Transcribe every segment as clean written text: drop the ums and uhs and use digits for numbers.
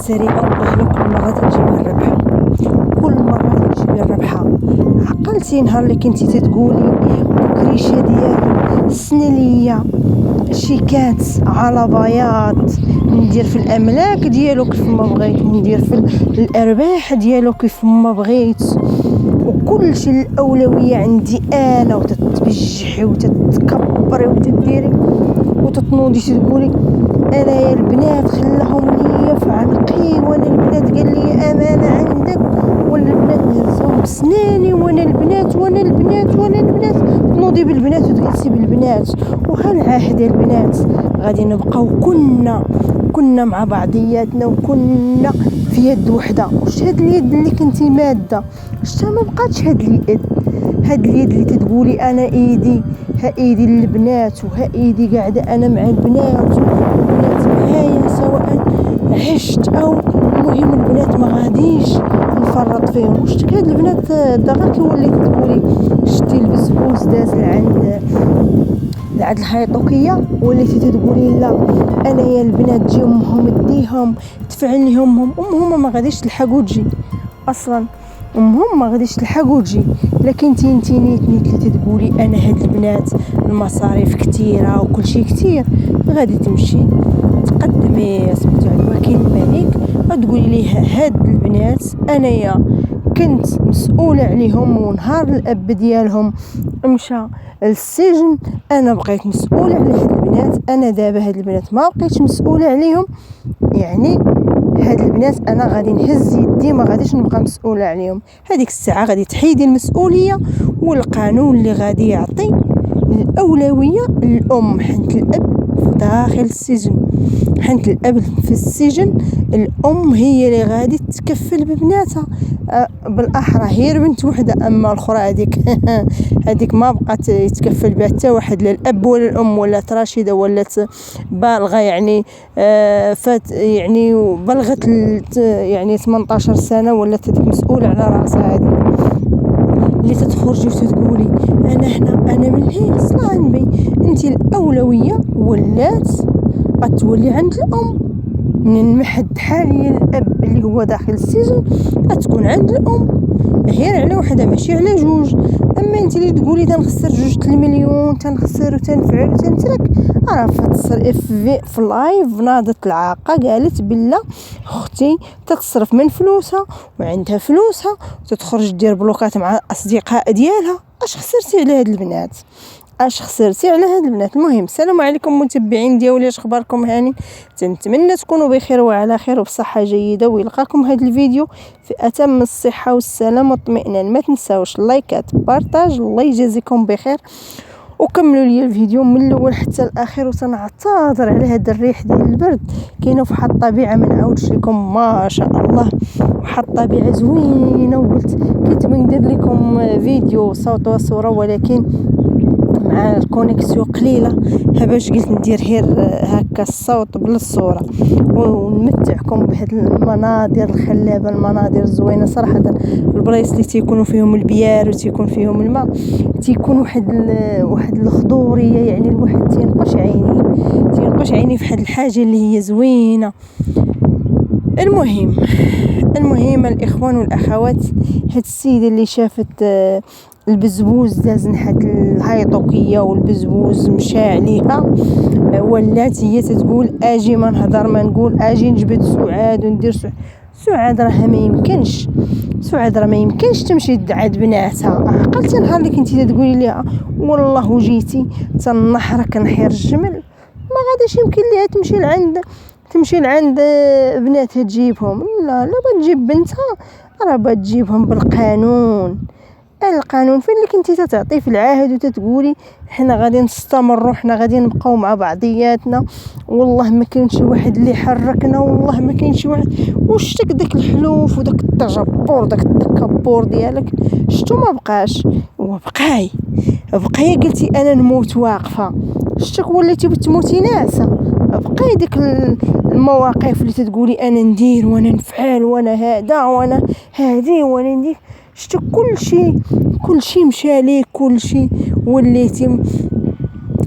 سريعة والله لو كل مرة تجيبي الربحة، كل مرة تجيبي الربحة. عقلتي نهار اللي كنتي تتقولي الكريشة ديالي السنة ليا شيكات على بياض، ندير في الاملاك ديالو كيف ما بغيت، وندير في الارباح ديالو كيف ما بغيت، وكل شيء الاولويه عندي انا، وتتبجحي وتتكبري وتديري وتتنوضي تقولي انا يا البنات خلاهم ليا في عنقي، وانا البنات قال لي امانه عندك، وانا البنات نهزهم بسناني، وانا البنات وانا البنات وانا البنات، تنوضي بالبنات وتجلسي بالبنات. وهالعهد البنات غادي نبقاو كنا مع بعضياتنا، وكنا في يد وحده. واش هاد اليد اللي كنتي ماده شتا ما بقاتش هاد اليد اللي تتقولي انا ايدي، ها ايدي البنات وها ايدي قاعده انا مع البنات والبنات معايا سواء عشت او المهم البنات ما غاديش نفرط فيهم. واش هاد البنات دغك وليتي تقولي شتي البسبوس داز لعند الحيطوكيه، وليتي تقولي لا انا يا البنات جي امهم ديهم تفعل لهم امهم ما غاديش تلحقوا تجي اصلا، امهم ما غاديش تلحقوا تجي. لكن انتي نيت تقولي انا هاد البنات المصاريف كثيره وكل شيء كثير، غادي تمشي تقدمي سميتو على وكيل الملك تقولي ليه هاد البنات انايا كنت مسؤوله عليهم، ونهار الاب ديالهم مشى للسجن انا بقيت مسؤوله على هاد البنات، انا دابا هاد البنات ما بقيتش مسؤوله عليهم، يعني هاد البنات انا غادي نهز يدي ما غاديش نبقى مسؤوله عليهم. هذيك الساعه غادي تحيدي المسؤوليه، والقانون اللي غادي يعطي الاولويه للام، حنت الاب داخل السجن، حنت الاب في السجن، الام هي اللي غادي تكفل ببناتها، بالاحرى هي بنت وحده. اما الاخرى هذيك ما بقات يتكفل بها حتى واحد، لا الاب ولا الام، ولا راشده ولا بالغه، يعني فات يعني بلغت يعني 18 سنه ولا مسؤوله على راسها. هذه اللي تتخرجي وتقولي انا هنا انا من هنا صلا عنبي، انت الاولويه ولات غتولي عند الام. من المحد حاليا الاب اللي هو داخل السجن غتكون عند الام، غير على وحده ماشي على جوج. اما انت اللي تقولي تنخسر 2 المليون تنخسر وتنفعل وتنترك، راه تصرف في لايف ناضت العاقه قالت بالله اختي تتصرف من فلوسها وعندها فلوسها وتتخرج دير بلوكات مع الاصدقاء ديالها. اش خسرتي على هاد البنات؟ اش خسرتي على هاد البنات؟ المهم السلام عليكم متابعين ديالي، اش اخباركم؟ هاني نتمنى تكونوا بخير وعلى خير وبصحه جيده، ويلقاكم هاد الفيديو في اتم الصحه والسلامه والاطمئنان. ما تنساوش اللايكات بارطاج، الله يجازيكم بخير، وكملوا لي الفيديو من الاول حتى الاخير. وتنعتذر على هذا الريح ديال البرد، كاينه في واحد الطبيعه ما نعاودش لكم ما شاء الله، واحد الطبيعه زوينه، وقلت كنت بندير لكم فيديو صوت وصوره، ولكن مع الكونيكسيون قليله باش قلت ندير غير هكا الصوت بلا الصوره، ونمتعكم بهاد المناظر الخلابه، المناظر الزوينه صراحه. البلايص اللي تيكونوا فيهم البيار وتيكون فيهم الماء تيكون واحد الخضوريه، يعني الواحد تينقش عيني في هاد الحاجه اللي هي زوينه. المهم الاخوان والاخوات، هاد السيده اللي شافت البزبوز داز نحت الهيطوكيه والبزبوز مشى عليها، ولات هي تتقول اجي ما نهضر ما نقول، اجي نجبد سعاد وندير سعاد راه ما يمكنش تمشي عند بناتها. عقلتي نهار اللي كنتي تقولي ليها والله وجيتي تنحرك نحير الجمل، ما غاديش يمكن ليها تمشي لعند بناتها تجيبهم، لا بتجيب بنتها راه بتجيبهم بالقانون. القانون فين اللي كنتي تعطي في العهد وتتقولي حنا غادي نستمروا، حنا غادي نبقاو مع بعضياتنا، والله ما كاين شي واحد اللي يحركنا، والله ما كاين شي واحد. واش داك الحلوف وداك التجبر داك التكبر ديالك شتو ما بقاش؟ وبقاي قلتي انا نموت واقفه، شتك وليتي بتموتي ناعسه. بقاي ديك المواقف اللي تتقولي انا ندير وانا نفعل وانا هذا وانا هادي وانا ندير، شتو كل شيء مشى ليك، كل شيء وليتي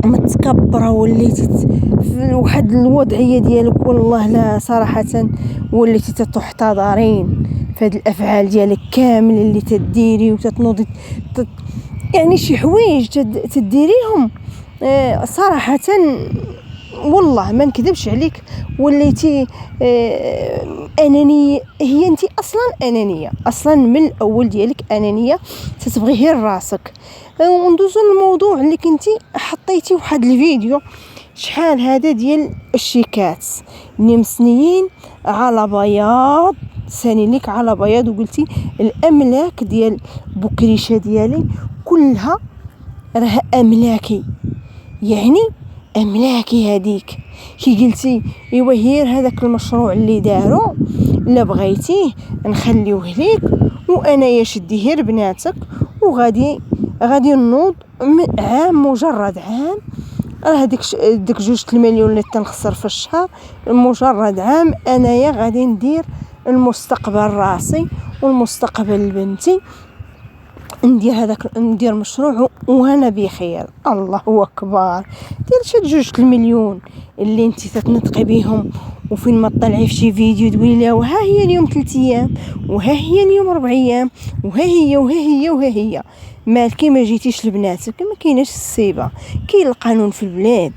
متكبره، وليتي في واحد الوضعيه ديالك والله لا صراحه وليتي تحتضرين في هاد الافعال ديالك كامل اللي تديري وتتنوضي يعني شي حوايج تديريهم صراحه والله ما نكذبش عليك. وليتي انانيه، هي انت اصلا انانيه، اصلا من الاول ديالك انانيه، تتبغي غير راسك. وندوزو للموضوع اللي كنتي حطيتي واحد الفيديو شحال هذا ديال الشيكات اللي مسنيين على بياض، ساني ليك على بياض، وقلتي الاملاك ديال بكريشه ديالي كلها راه املاكي، يعني املاكي هذيك. كي قلتي ايوا هير هذاك المشروع اللي دارو لا بغيتيه نخليوه ليك، وانا شدي هير بناتك وغادي نوض عام، مجرد عام، راه ديك 2 المليون اللي تنخسر في الشهر، مجرد عام انايا غادي ندير المستقبل راسي والمستقبل بنتي، ندير مشروع وانا بخير. الله اكبر، دير شي 2 المليون اللي انت تتنطقي بهم، وفين ما تطلعي في شي فيديو تقولي لها وها هي اليوم 3 ايام، وها هي اليوم 4 ايام، وها هي مالكي ما جيتيش لبناتك؟ ما كايناش السيبه، كاين القانون في البلاد.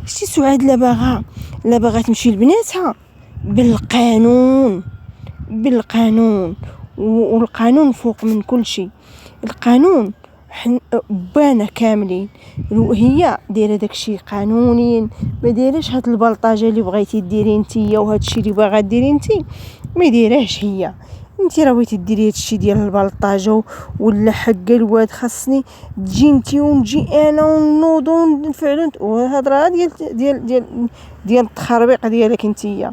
شتي سعاد لا باغا تمشي لبناتها بالقانون والقانون فوق من كل شيء. القانون بانا كاملين، هي دايره داكشي قانونيا، ما دايرهش هاد البلطاجه اللي بغيتي ديري نتيا وهاد الشيء اللي باغا ديري نتي ما دايرهاش هي. انتي راه بغيتي ديري هادشي ديال البلطاجه ولا حق الواد، خاصني تجي نتي ونجي انا ونوض ونفعلوا وهضره ديال التخربيق ديالك انتيا.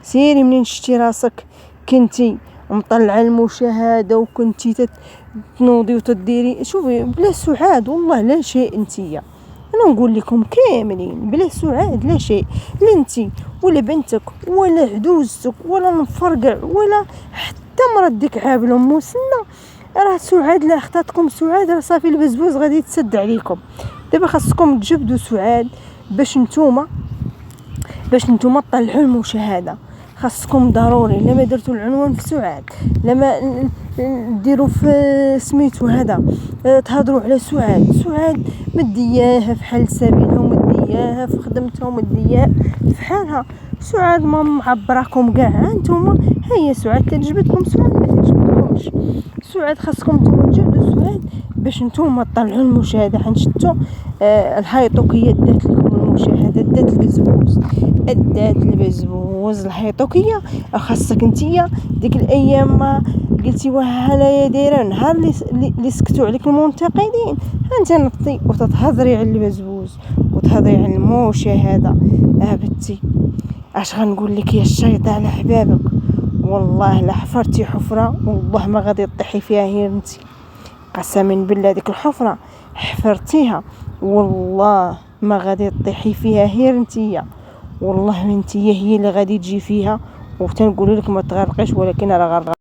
سيري منين شتي راسك كنتي مطلعه المشاهده وكنتي تنوضي وتديري، شوفي بلا سعاد والله لا شيء انتيا. انا نقول لكم كاملين بلا سعاد لا شيء، لا انتي ولا بنتك ولا عدوزتك ولا نفرقع ولا حتى مرات ديك عابل ام سنه. راه سعاد لا اختاتكم سعاد راه صافي البزبوز غادي يتسد عليكم. دابا خاصكم تجبدوا سعاد باش نتوما تطلعوا المشاهده. خاصكم ضروري لما درتوا العنوان في سعاد، لما ديروا في سميتو هذا تهضروا على سعاد مدياها في حل سبيلها، ومدياها في خدمتها، ومدياها في حالها. سعاد ما معبراكم كاع انتوما، هي سعاد تجبدكم سعاد ما تجبدكمش سعاد. خاصكم نتوما تجبدوا سعاد باش نتوما تطلعوا المشاهده. حنشتو الهايطوكيه دات لكم المشاهده، دات البزبوز الهيطوكيه. خاصك نتيا ديك الايام ما قلتي وهلا دايره نهار اللي سكتوا عليك المنتقدين، انت نطي وتتهضري على البزبوز وتهضري على المشاهده. بنتي اش غنقول لك يا الشيطان على حبابك، والله لا حفرتي حفره والله ما غادي تطيحي فيها هي انتي، قسما بالله ديك الحفره حفرتيها والله ما غادي تطيحي فيها هي انتيا، والله انتيا هي اللي غادي تجي فيها. وتنقول لك ما تغرقيش، ولكن راه غرق.